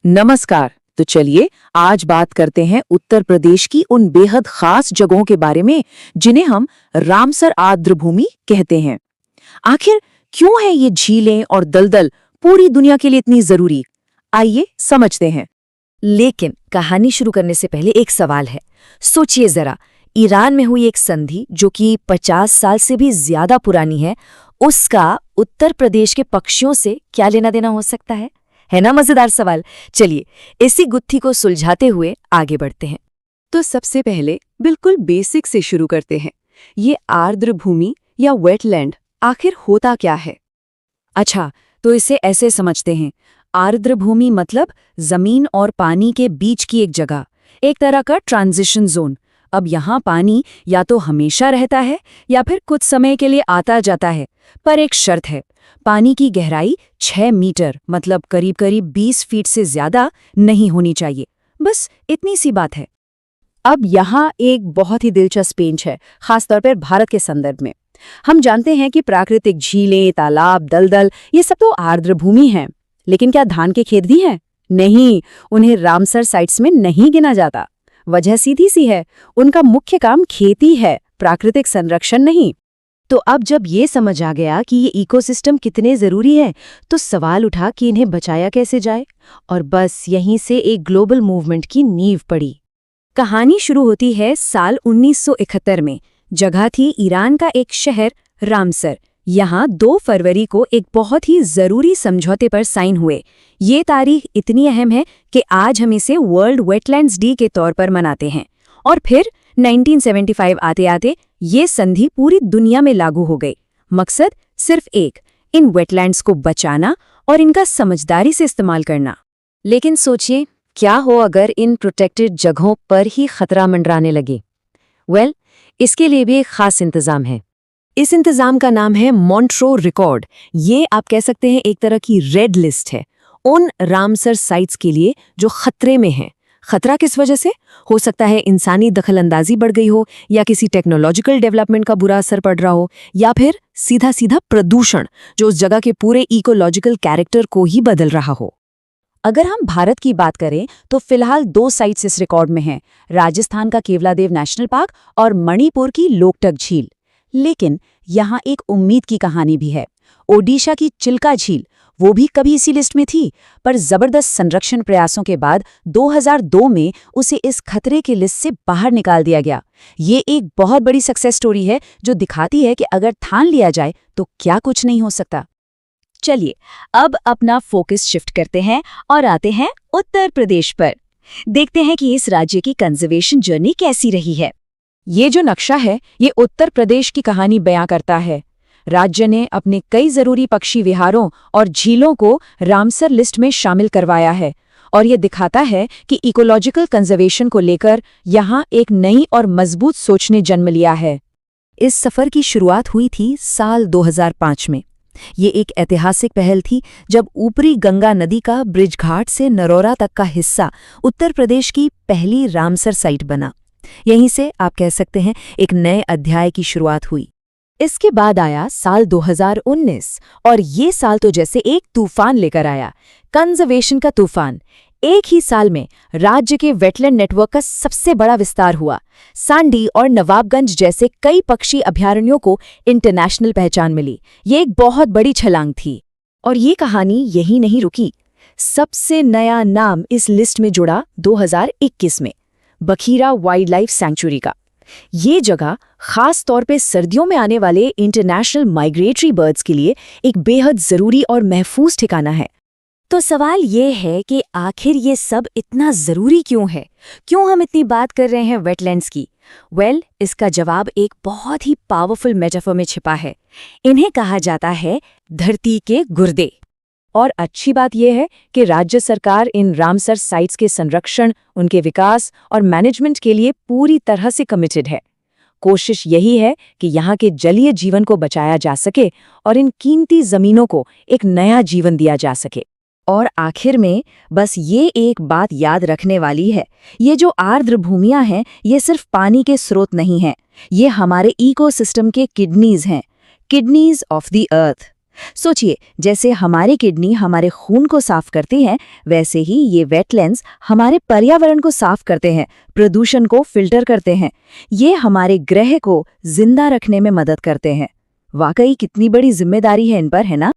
नमस्कार। तो चलिए आज बात करते हैं उत्तर प्रदेश की उन बेहद खास जगहों के बारे में जिन्हें हम रामसर आर्द्रभूमि कहते हैं। आखिर क्यों है ये झीलें और दलदल पूरी दुनिया के लिए इतनी जरूरी? आइए समझते हैं। लेकिन कहानी शुरू करने से पहले एक सवाल है। सोचिए जरा, ईरान में हुई एक संधि जो कि 50 साल से भी ज्यादा पुरानी है, उसका उत्तर प्रदेश के पक्षियों से क्या लेना देना हो सकता है ना मजेदार सवाल। चलिए इसी गुत्थी को सुलझाते हुए आगे बढ़ते हैं। तो सबसे पहले बिल्कुल बेसिक से शुरू करते हैं। ये आर्द्रभूमि या वेटलैंड आखिर होता क्या है? अच्छा, तो इसे ऐसे समझते हैं। आर्द्रभूमि मतलब जमीन और पानी के बीच की एक जगह, एक तरह का ट्रांजिशन जोन। अब यहाँ पानी या तो हमेशा रहता है या फिर कुछ समय के लिए आता जाता है, पर एक शर्त है। पानी की गहराई 6 मीटर मतलब करीब करीब 20 फीट से ज्यादा नहीं होनी चाहिए। बस इतनी सी बात है। अब यहाँ एक बहुत ही दिलचस्प पेंच है, खासतौर पर भारत के संदर्भ में। हम जानते हैं कि प्राकृतिक झीलें, तालाब, दलदल ये सब तो आर्द्रभूमि हैं, लेकिन क्या धान के खेत भी हैं? नहीं, उन्हें रामसर साइट्स में नहीं गिना जाता। वजह सीधी सी है, उनका मुख्य काम खेती है, प्राकृतिक संरक्षण नहीं। तो अब जब ये समझ आ गया कि ये इकोसिस्टम कितने जरूरी है, तो सवाल उठा कि इन्हें बचाया कैसे जाए, और बस यहीं से एक ग्लोबल मूवमेंट की नींव पड़ी। कहानी शुरू होती है साल 1971 में। जगह थी ईरान का एक शहर रामसर। यहाँ 2 फरवरी को एक बहुत ही जरूरी समझौते पर साइन हुए। ये तारीख इतनी अहम है कि आज हम इसे वर्ल्ड वेटलैंड्स डे के तौर पर मनाते हैं। और फिर 1975 आते आते ये संधि पूरी दुनिया में लागू हो गई। मकसद सिर्फ एक, इन वेटलैंड्स को बचाना और इनका समझदारी से इस्तेमाल करना। लेकिन सोचिए, क्या हो अगर इन प्रोटेक्टेड जगहों पर ही खतरा मंडराने लगे? इसके लिए भी एक खास इंतजाम है। इस इंतजाम का नाम है मॉन्ट्रो रिकॉर्ड। ये आप कह सकते हैं एक तरह की रेड लिस्ट है उन रामसर साइट्स के लिए जो खतरे में हैं। खतरा किस वजह से? हो सकता है इंसानी दखलंदाजी बढ़ गई हो, या किसी टेक्नोलॉजिकल डेवलपमेंट का बुरा असर पड़ रहा हो, या फिर सीधा सीधा प्रदूषण जो उस जगह के पूरे इकोलॉजिकल कैरेक्टर को ही बदल रहा हो। अगर हम भारत की बात करें तो फिलहाल 2 साइट्स इस रिकॉर्ड में हैं, राजस्थान का केवलादेव नेशनल पार्क और मणिपुर की लोकटक झील। लेकिन यहाँ एक उम्मीद की कहानी भी है। ओडिशा की चिल्का झील, वो भी कभी इसी लिस्ट में थी, पर जबरदस्त संरक्षण प्रयासों के बाद 2002 में उसे इस खतरे की लिस्ट से बाहर निकाल दिया गया। ये एक बहुत बड़ी सक्सेस स्टोरी है जो दिखाती है कि अगर ठान लिया जाए तो क्या कुछ नहीं हो सकता। चलिए अब अपना फोकस शिफ्ट करते हैं और आते हैं उत्तर प्रदेश पर। देखते हैं कि इस राज्य की कंजर्वेशन जर्नी कैसी रही है। ये जो नक्शा है, ये उत्तर प्रदेश की कहानी बयां करता है। राज्य ने अपने कई जरूरी पक्षी विहारों और झीलों को रामसर लिस्ट में शामिल करवाया है, और ये दिखाता है कि इकोलॉजिकल कंजर्वेशन को लेकर यहाँ एक नई और मजबूत सोच ने जन्म लिया है। इस सफर की शुरुआत हुई थी साल 2005 में। ये एक ऐतिहासिक पहल थी जब ऊपरी गंगा नदी का ब्रिज घाट से नरोरा तक का हिस्सा उत्तर प्रदेश की पहली रामसर साइट बना। यहीं से आप कह सकते हैं एक नए अध्याय की शुरुआत हुई। इसके बाद आया साल 2019, और ये साल तो जैसे एक तूफान लेकर आया, कंजर्वेशन का तूफान। एक ही साल में राज्य के वेटलैंड नेटवर्क का सबसे बड़ा विस्तार हुआ। सांडी और नवाबगंज जैसे कई पक्षी अभयारण्यों को इंटरनेशनल पहचान मिली। ये एक बहुत बड़ी छलांग थी। और ये कहानी यही नहीं रुकी। सबसे नया नाम इस लिस्ट में जुड़ा 2021 में, बखीरा वाइल्ड लाइफ सैंक्चुरी का। ये जगह खास तौर पे सर्दियों में आने वाले इंटरनेशनल माइग्रेटरी बर्ड्स के लिए एक बेहद जरूरी और महफूज ठिकाना है। तो सवाल ये है कि आखिर ये सब इतना जरूरी क्यों है? क्यों हम इतनी बात कर रहे हैं वेटलैंड्स की? इसका जवाब एक बहुत ही पावरफुल मेटाफर में छिपा है। इन्हें कहा जाता है धरती के गुर्दे। और अच्छी बात यह है कि राज्य सरकार इन रामसर साइट्स के संरक्षण, उनके विकास और मैनेजमेंट के लिए पूरी तरह से कमिटेड है। कोशिश यही है कि यहाँ के जलीय जीवन को बचाया जा सके और इन कीमती जमीनों को एक नया जीवन दिया जा सके। और आखिर में बस ये एक बात याद रखने वाली है, ये जो आर्द्र भूमियां हैं, ये सिर्फ पानी के स्रोत नहीं हैं, ये हमारे इकोसिस्टम के किडनीज हैं, किडनीज ऑफ द अर्थ। सोचिए, जैसे हमारी किडनी हमारे खून को साफ करती है, वैसे ही ये वेटलैंड्स हमारे पर्यावरण को साफ करते हैं, प्रदूषण को फिल्टर करते हैं। ये हमारे ग्रह को जिंदा रखने में मदद करते हैं। वाकई कितनी बड़ी जिम्मेदारी है इन पर, है ना?